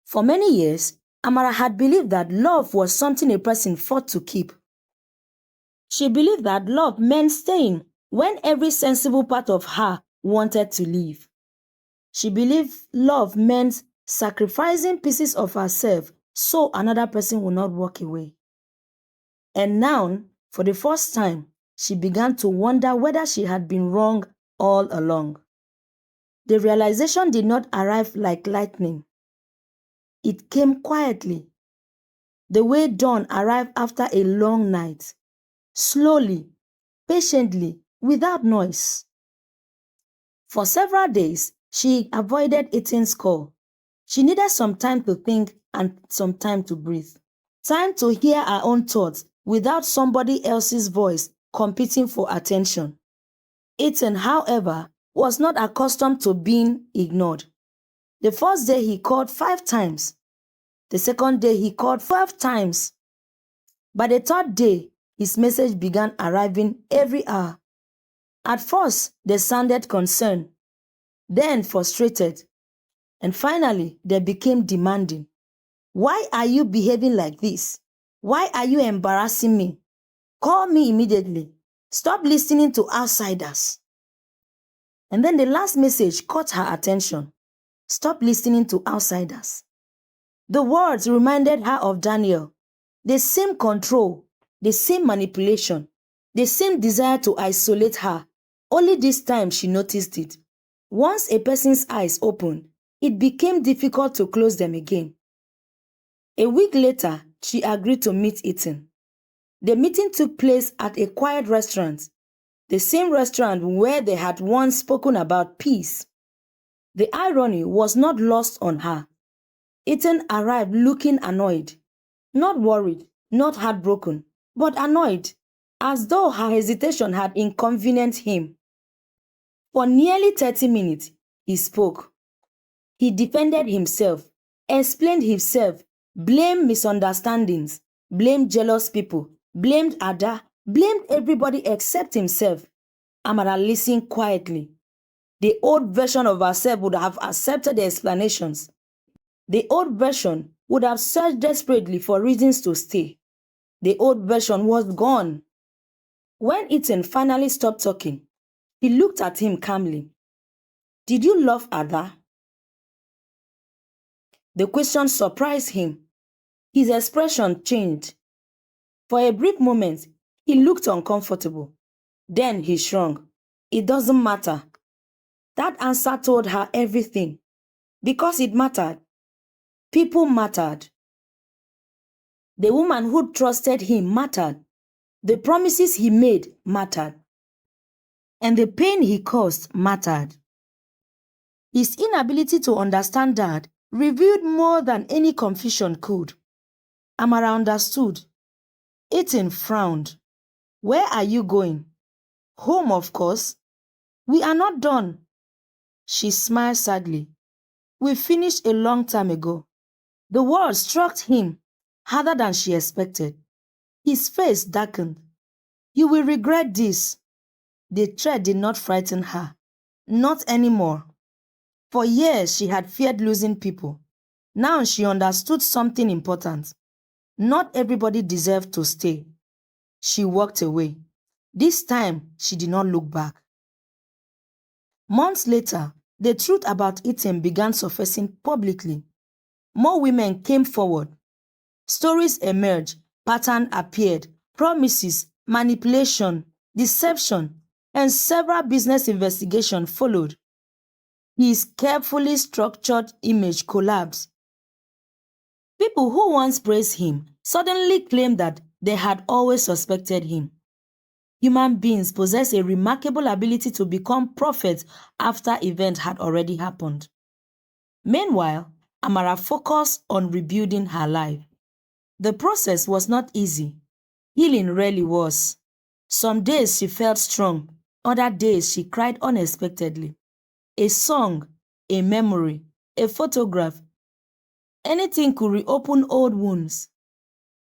For many years, Amara had believed that love was something a person fought to keep. She believed that love meant staying when every sensible part of her wanted to leave. She believed love meant sacrificing pieces of herself so another person would not walk away. And now, for the first time, she began to wonder whether she had been wrong all along. The realization did not arrive like lightning. It came quietly, the way dawn arrived after a long night, slowly, patiently, without noise. For several days, she avoided Etan's call. She needed some time to think and some time to breathe. Time to hear her own thoughts without somebody else's voice competing for attention. Etan, however, was not accustomed to being ignored. The first day he called 5 times. The second day he called 12 times. By the third day, his message began arriving every hour. At first, they sounded concerned, then frustrated, and finally, they became demanding. Why are you behaving like this? Why are you embarrassing me? Call me immediately. Stop listening to outsiders. And then the last message caught her attention. Stop listening to outsiders. The words reminded her of Daniel. The same control, the same manipulation, the same desire to isolate her. Only this time she noticed it. Once a person's eyes opened, it became difficult to close them again. A week later, she agreed to meet Etan. The meeting took place at a quiet restaurant, the same restaurant where they had once spoken about peace. The irony was not lost on her. Etan arrived looking annoyed, not worried, not heartbroken, but annoyed, as though her hesitation had inconvenienced him. For nearly 30 minutes, he spoke. He defended himself, explained himself, blamed misunderstandings, blamed jealous people, blamed Ada, blamed everybody except himself. Amara listened quietly. The old version of herself would have accepted the explanations. The old version would have searched desperately for reasons to stay. The old version was gone. When Etan finally stopped talking, he looked at him calmly. Did you love Ada? The question surprised him. His expression changed. For a brief moment, he looked uncomfortable. Then he shrunk. It doesn't matter. That answer told her everything. Because it mattered. People mattered. The woman who trusted him mattered. The promises he made mattered. And the pain he caused mattered. His inability to understand that revealed more than any confusion could. Amara understood. Etan frowned. Where are you going? Home, of course. We are not done. She smiled sadly. We finished a long time ago. The words struck him harder than she expected. His face darkened. You will regret this. The threat did not frighten her. Not anymore. For years she had feared losing people. Now she understood something important. Not everybody deserved to stay. She walked away. This time she did not look back. Months later, the truth about Etan began surfacing publicly. More women came forward. Stories emerged, patterns appeared, promises, manipulation, deception, and several business investigations followed. His carefully structured image collapsed. People who once praised him suddenly claimed that they had always suspected him. Human beings possess a remarkable ability to become prophets after events had already happened. Meanwhile, Amara focused on rebuilding her life. The process was not easy. Healing rarely was. Some days she felt strong, other days she cried unexpectedly. A song, a memory, a photograph, anything could reopen old wounds.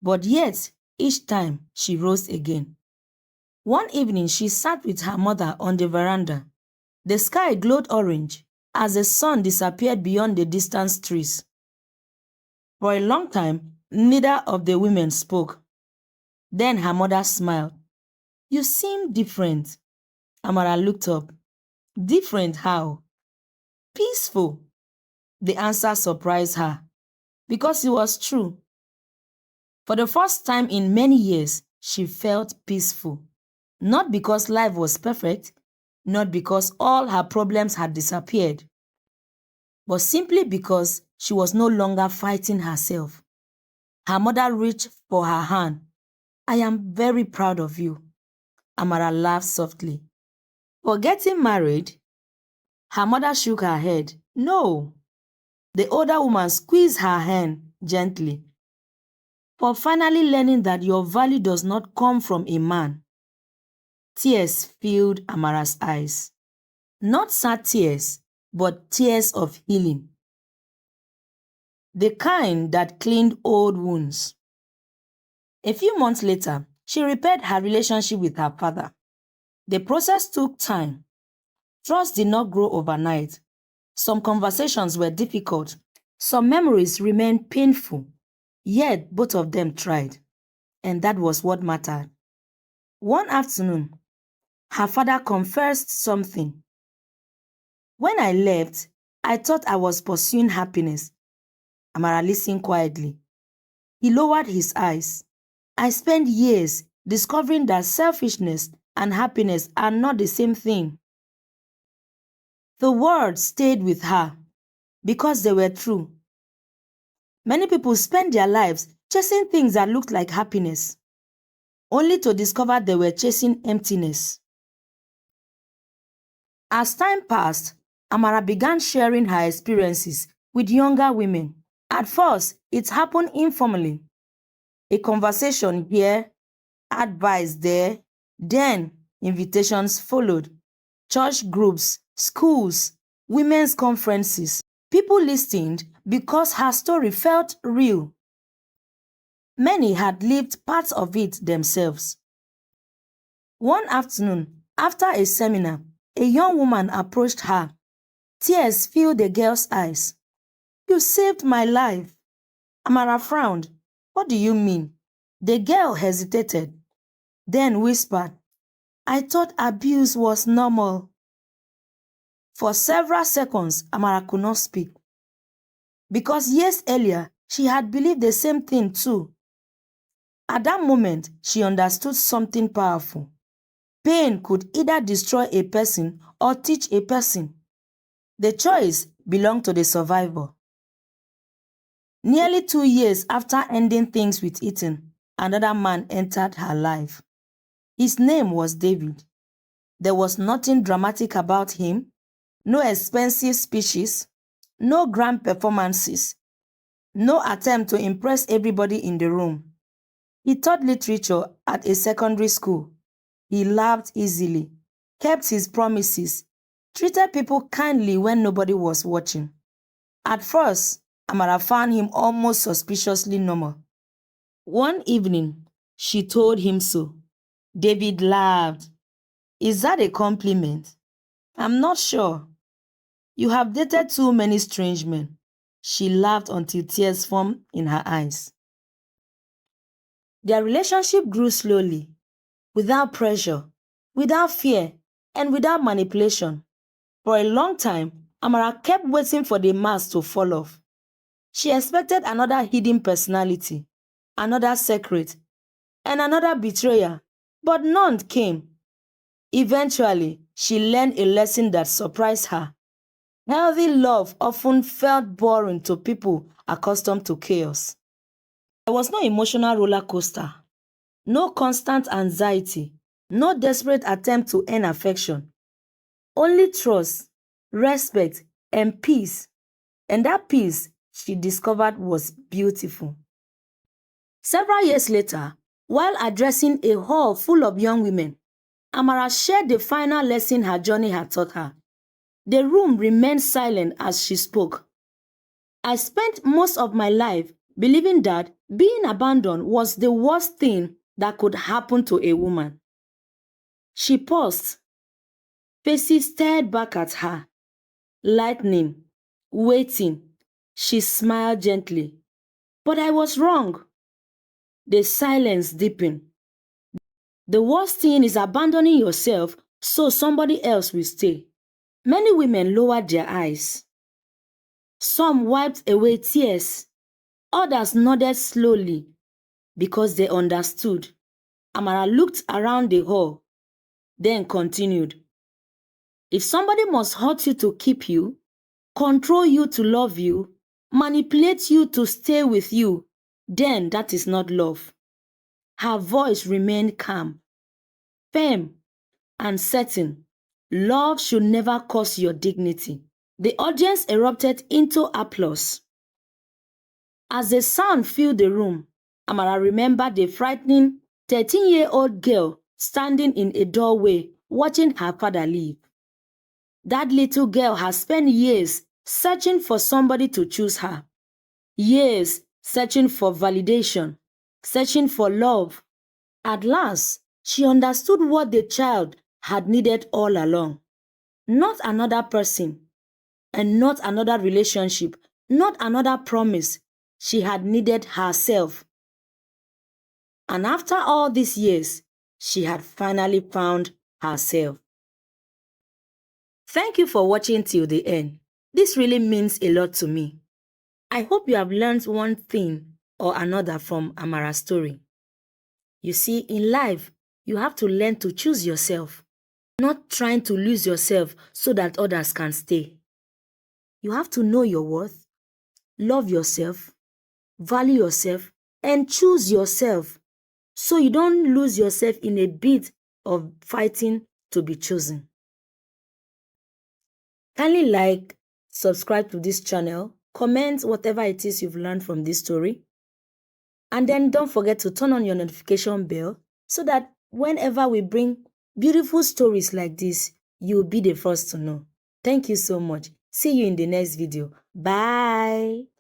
But yet, each time she rose again. One evening she sat with her mother on the veranda. The sky glowed orange as the sun disappeared beyond the distant trees. For a long time, neither of the women spoke. Then her mother smiled. "You seem different." Amara looked up. "Different how?" "Peaceful." The answer surprised her because it was true. For the first time in many years, she felt peaceful. Not because life was perfect, not because all her problems had disappeared, but simply because she was no longer fighting herself. Her mother reached for her hand. "I am very proud of you." Amara laughed softly. "For getting married?" Her mother shook her head. "No." The older woman squeezed her hand gently. "For finally learning that your value does not come from a man." Tears filled Amara's eyes. Not sad tears, but tears of healing. The kind that cleaned old wounds. A few months later, she repaired her relationship with her father. The process took time. Trust did not grow overnight. Some conversations were difficult. Some memories remained painful. Yet both of them tried. And that was what mattered. One afternoon, her father confessed something. "When I left, I thought I was pursuing happiness." Amara listened quietly. He lowered his eyes. "I spent years discovering that selfishness and happiness are not the same thing." The words stayed with her because they were true. Many people spend their lives chasing things that looked like happiness, only to discover they were chasing emptiness. As time passed, Amara began sharing her experiences with younger women. At first, it happened informally. A conversation here, advice there, then invitations followed. Church groups, schools, women's conferences. People listened because her story felt real. Many had lived parts of it themselves. One afternoon, after a seminar, a young woman approached her. Tears filled the girl's eyes. "You saved my life." Amara frowned. "What do you mean?" The girl hesitated, then whispered, "I thought abuse was normal." For several seconds, Amara could not speak. Because years earlier, she had believed the same thing too. At that moment, she understood something powerful. Pain could either destroy a person or teach a person. The choice belonged to the survivor. Nearly 2 years after ending things with Ethan, another man entered her life. His name was David. There was nothing dramatic about him, no expensive speeches, no grand performances, no attempt to impress everybody in the room. He taught literature at a secondary school. He laughed easily, kept his promises, treated people kindly when nobody was watching. At first, Amara found him almost suspiciously normal. One evening, she told him so. David laughed. "Is that a compliment?" "I'm not sure." "You have dated too many strange men." She laughed until tears formed in her eyes. Their relationship grew slowly, without pressure, without fear, and without manipulation. For a long time, Amara kept waiting for the mask to fall off. She expected another hidden personality, another secret, and another betrayer, but none came. Eventually, she learned a lesson that surprised her. Healthy love often felt boring to people accustomed to chaos. There was no emotional roller coaster, no constant anxiety, no desperate attempt to earn affection. Only trust, respect, and peace. And that peace, she discovered, was beautiful. Several years later, while addressing a hall full of young women, Amara shared the final lesson her journey had taught her. The room remained silent as she spoke. "I spent most of my life believing that being abandoned was the worst thing that could happen to a woman." She paused. Faces stared back at her. Lightning, waiting. She smiled gently. But I was wrong. The silence deepened. The worst thing is abandoning yourself so somebody else will stay. Many women lowered their eyes. Some wiped away tears. Others nodded slowly because they understood. Amara looked around the hall, then continued. If somebody must hurt you to keep you, control you to love you, manipulate you to stay with you, then that is not love. Her voice remained calm, firm, and certain. Love should never cost your dignity. The audience erupted into applause. As the sound filled the room, Amara remembered the frightening 13-year-old girl standing in a doorway watching her father leave. That little girl has spent years searching for somebody to choose her. Years searching for validation, searching for love. At last, she understood what the child had needed all along. Not another person, and not another relationship, not another promise. She had needed herself. And after all these years, she had finally found herself. Thank you for watching till the end. This really means a lot to me. I hope you have learned one thing or another from Amara's story. You see, in life, you have to learn to choose yourself, not trying to lose yourself so that others can stay. You have to know your worth, love yourself, value yourself, and choose yourself so you don't lose yourself in a bit of fighting to be chosen. Kindly like, subscribe to this channel, comment whatever it is you've learned from this story, and then don't forget to turn on your notification bell so that whenever we bring beautiful stories like this, you'll be the first to know. Thank you so much. See you in the next video. Bye.